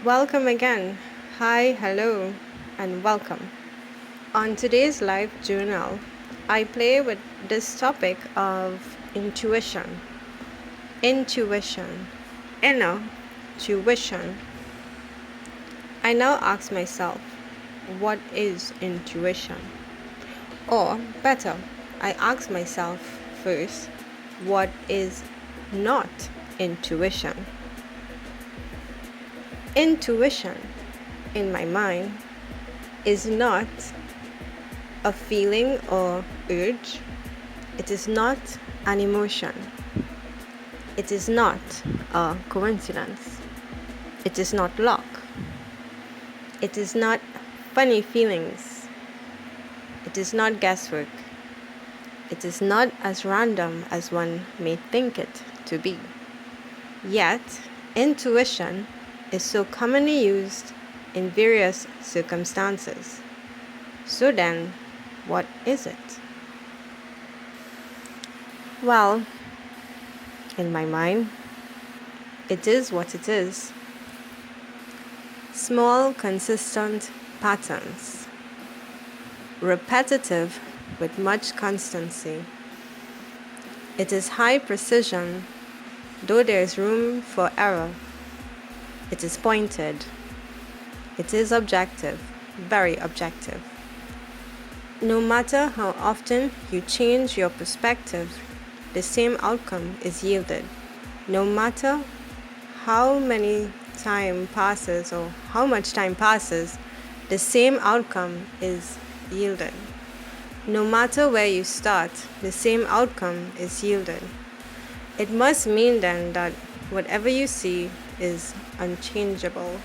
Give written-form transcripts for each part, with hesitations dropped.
Welcome again. Hi, hello, and welcome. On today's live journal, I play with this topic of intuition. Intuition. Inner tuition. I now ask myself, what is intuition? Or better, I ask myself first, what is not intuition? Intuition, in my mind, is not a feeling or urge. It is not an emotion. It is not a coincidence. It is not luck. It is not funny feelings. It is not guesswork. It is not as random as one may think it to be. Yet, intuition is so commonly used in various circumstances. So then, what is it? Well, in my mind, it is what it is. Small, consistent patterns, repetitive with much constancy. It is high precision, though there is room for error. It is pointed. It is objective, very objective. No matter how often you change your perspective, the same outcome is yielded. No matter how many time passes or how much time passes, the same outcome is yielded. No matter where you start, the same outcome is yielded. It must mean then that whatever you see is unchangeable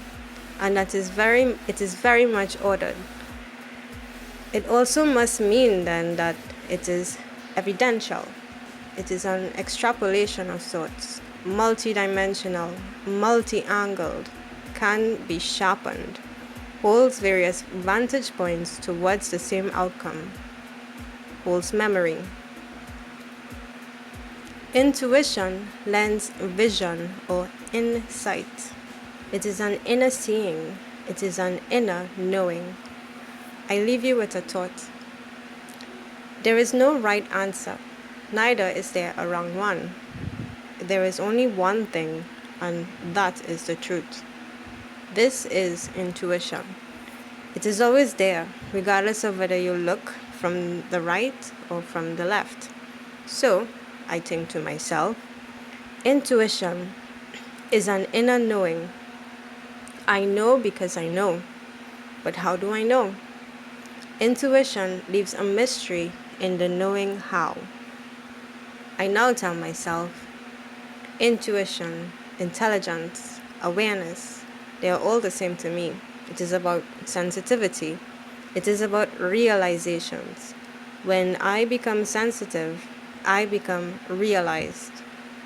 and that it is very much ordered. It also must mean then that it is evidential. It is an extrapolation of sorts, multidimensional, multi-angled, can be sharpened, holds various vantage points towards the same outcome, holds memory. Intuition lends vision or insight. It is an inner seeing. It is an inner knowing. I leave you with a thought. There is no right answer, neither is there a wrong one. There is only one thing, and that is the truth. This is intuition. It is always there, regardless of whether you look from the right or from the left. So, I think to myself, intuition is an inner knowing. I know because I know. But how do I know? Intuition leaves a mystery in the knowing how. I now tell myself, intuition, intelligence, awareness, they are all the same to me. It is about sensitivity. It is about realizations. When I become sensitive, I become realized.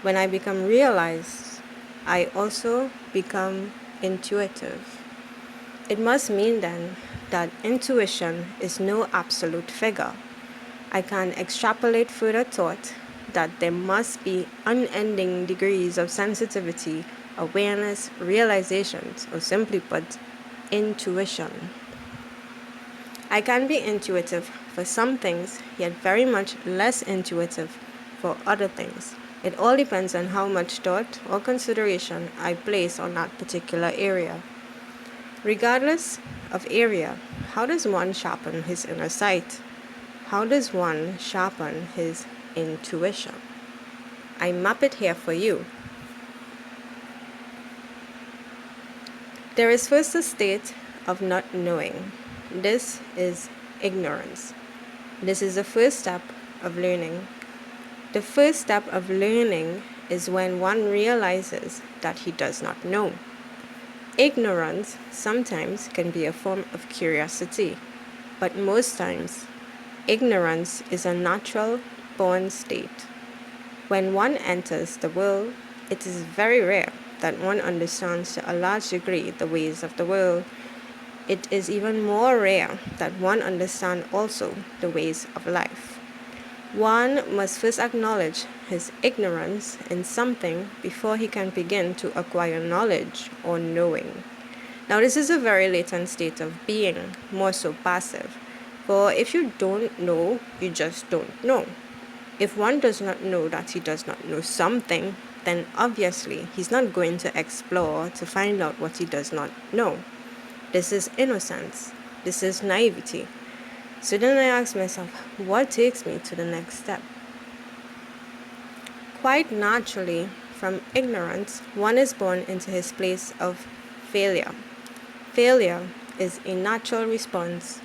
When I become realized, I also become intuitive. It must mean then that intuition is no absolute figure. I can extrapolate further thought that there must be unending degrees of sensitivity, awareness, realizations, or simply put, intuition. I can be intuitive for some things, yet very much less intuitive for other things. It all depends on how much thought or consideration I place on that particular area. Regardless of area, how does one sharpen his inner sight? How does one sharpen his intuition? I map it here for you. There is first a state of not knowing. This is ignorance. This is the first step of learning. The first step of learning is when one realizes that he does not know. Ignorance sometimes can be a form of curiosity, but most times, ignorance is a natural born state. When one enters the world, it is very rare that one understands to a large degree the ways of the world. It is even more rare that one understands also the ways of life. One must first acknowledge his ignorance in something before he can begin to acquire knowledge or knowing. Now, this is a very latent state of being, more so passive. For if you don't know, you just don't know. If one does not know that he does not know something, then obviously he's not going to explore to find out what he does not know. This is innocence. This is naivety. So then I ask myself, what takes me to the next step? Quite naturally, from ignorance, one is born into his place of failure. Failure is a natural response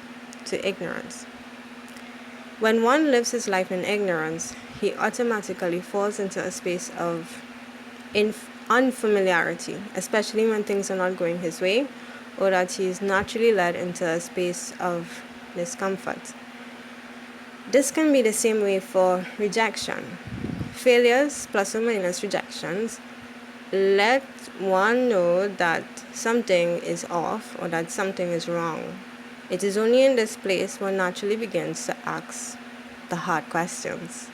to ignorance. When one lives his life in ignorance, he automatically falls into a space of unfamiliarity, especially when things are not going his way, or that he is naturally led into a space of discomfort. This can be the same way for rejection. Failures plus or minus rejections let one know that something is off or that something is wrong. It is only in this place one naturally begins to ask the hard questions.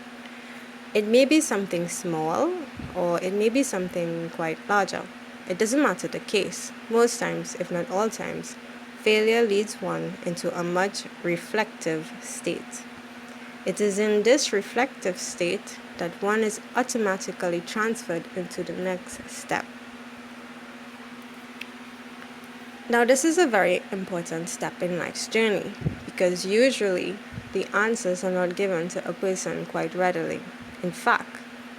It may be something small or it may be something quite larger. It doesn't matter the case. Most times, if not all times, failure leads one into a much reflective state. It is in this reflective state that one is automatically transferred into the next step. Now, this is a very important step in life's journey because usually the answers are not given to a person quite readily. In fact,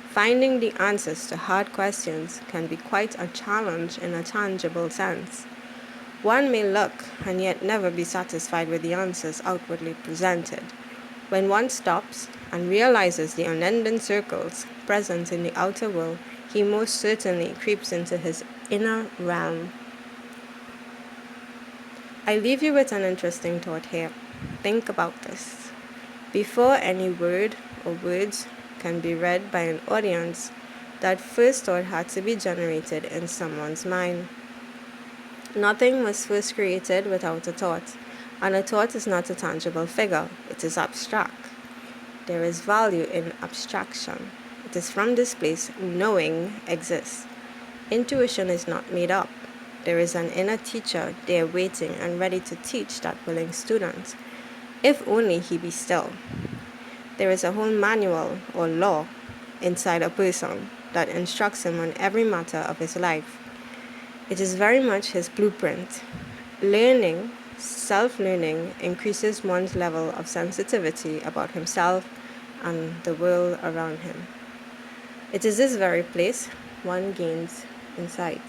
finding the answers to hard questions can be quite a challenge in a tangible sense. One may look and yet never be satisfied with the answers outwardly presented. When one stops and realizes the unending circles present in the outer world, he most certainly creeps into his inner realm. I leave you with an interesting thought here. Think about this. Before any word or words can be read by an audience, that first thought had to be generated in someone's mind. Nothing was first created without a thought, and a thought is not a tangible figure, it is abstract. There is value in abstraction. It is from this place knowing exists. Intuition is not made up. There is an inner teacher there waiting and ready to teach that willing student, if only he be still. There is a whole manual or law inside a person that instructs him on every matter of his life. It is very much his blueprint. Learning, self-learning, increases one's level of sensitivity about himself and the world around him. It is this very place one gains insight.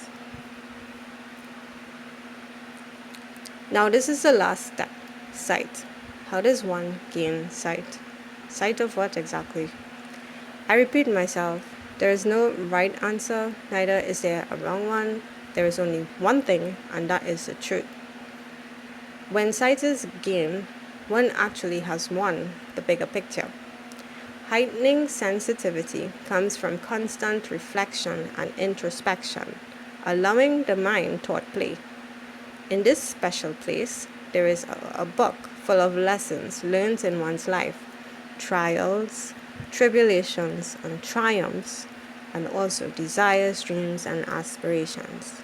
Now this is the last step, sight. How does one gain sight? Sight of what exactly? I repeat myself, there is no right answer, neither is there a wrong one. There is only one thing, and that is the truth. When sight is gained, one actually has won the bigger picture. Heightening sensitivity comes from constant reflection and introspection, allowing the mind thought play. In this special place, there is a book full of lessons learned in one's life, trials, tribulations, and triumphs, and also desires, dreams, and aspirations.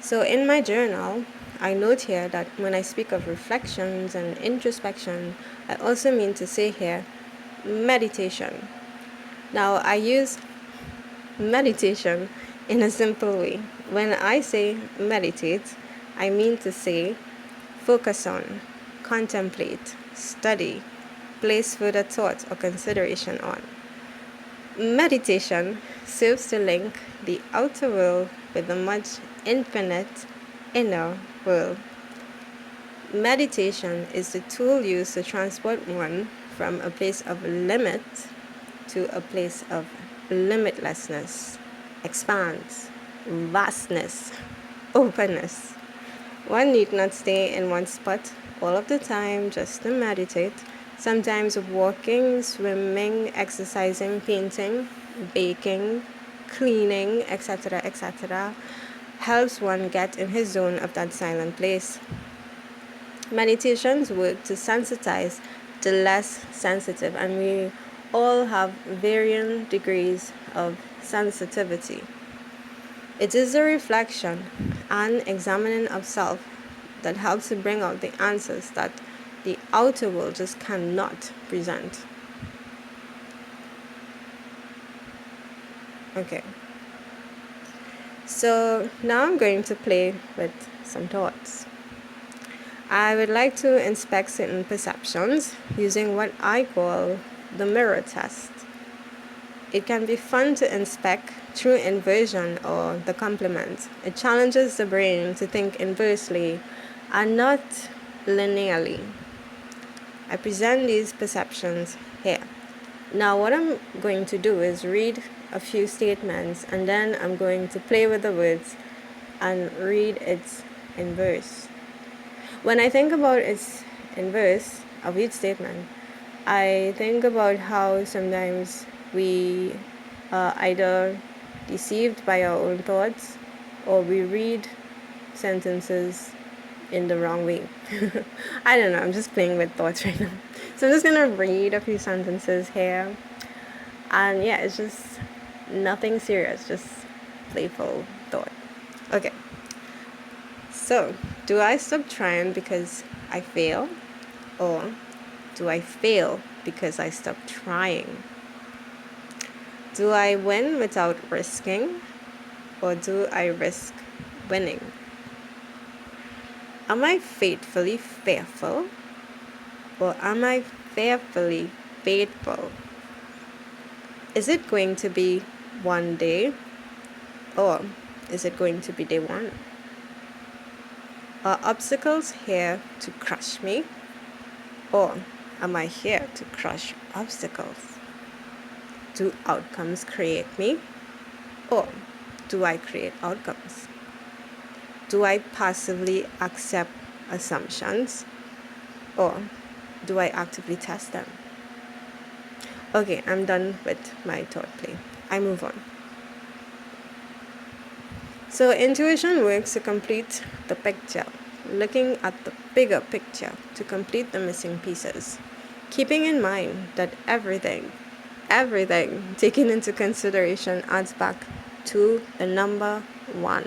So in my journal, I note here that when I speak of reflections and introspection, I also mean to say here meditation. Now, I use meditation in a simple way. When I say meditate, I mean to say focus on, contemplate, study, place further thought or consideration on. Meditation serves to link the outer world with the much infinite inner world. Meditation is the tool used to transport one from a place of limit to a place of limitlessness, expanse, vastness, openness. One need not stay in one spot all of the time just to meditate. Sometimes walking, swimming, exercising, painting, baking, cleaning, etc., helps one get in his zone of that silent place. Meditations work to sensitize the less sensitive, and we all have varying degrees of sensitivity. It is a reflection and examining of self that helps to bring out the answers that the outer world just cannot present. Okay, so now I'm going to play with some thoughts. I would like to inspect certain perceptions using what I call the mirror test. It can be fun to inspect through inversion or the complement. It challenges the brain to think inversely and not linearly. I present these perceptions here. Now, what I'm going to do is read a few statements and then I'm going to play with the words and read its inverse. When I think about its inverse of each statement, I think about how sometimes we are either deceived by our own thoughts or we read sentences in the wrong way. I don't know, I'm just playing with thoughts right now. So I'm just going to read a few sentences here. And yeah, it's just nothing serious, just playful thought. Okay. So, do I stop trying because I fail? Or do I fail because I stop trying? Do I win without risking? Or do I risk winning? Am I faithfully fearful? Or am I fearfully faithful? Is it going to be one day? Or is it going to be day one? Are obstacles here to crush me? Or am I here to crush obstacles? Do outcomes create me? Or do I create outcomes? Do I passively accept assumptions? Or do I actively test them? Okay, I'm done with my thought play. I move on. So intuition works to complete the picture, looking at the bigger picture to complete the missing pieces, keeping in mind that everything taken into consideration adds back to the number one.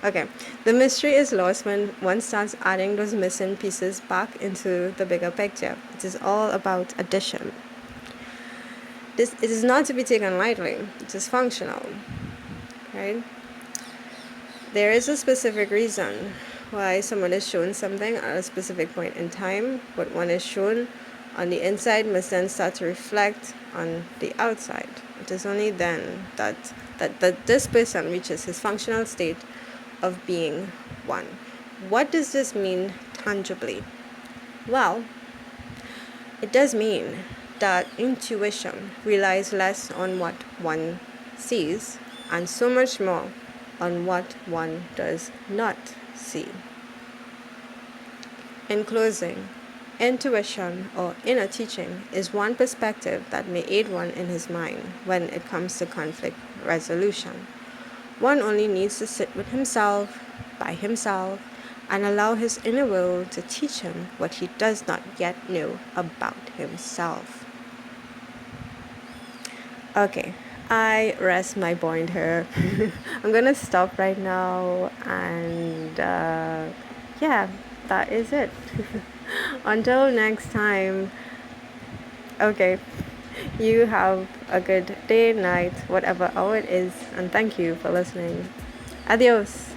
Okay, the mystery is lost when one starts adding those missing pieces back into the bigger picture. It is all about addition. It is not to be taken lightly. It is functional, right? There is a specific reason why someone is shown something at a specific point in time. What one is shown on the inside must then start to reflect on the outside. It is only then that this person reaches his functional state of being one. What does this mean tangibly? Well, it does mean that intuition relies less on what one sees and so much more on what one does not see. In closing, intuition or inner teaching is one perspective that may aid one in his mind when it comes to conflict resolution. One only needs to sit with himself, by himself, and allow his inner world to teach him what he does not yet know about himself. Okay, I rest my point here. I'm gonna stop right now, and yeah, that is it. Until next time, okay, you have a good day, night, whatever hour it is, and thank you for listening. Adios.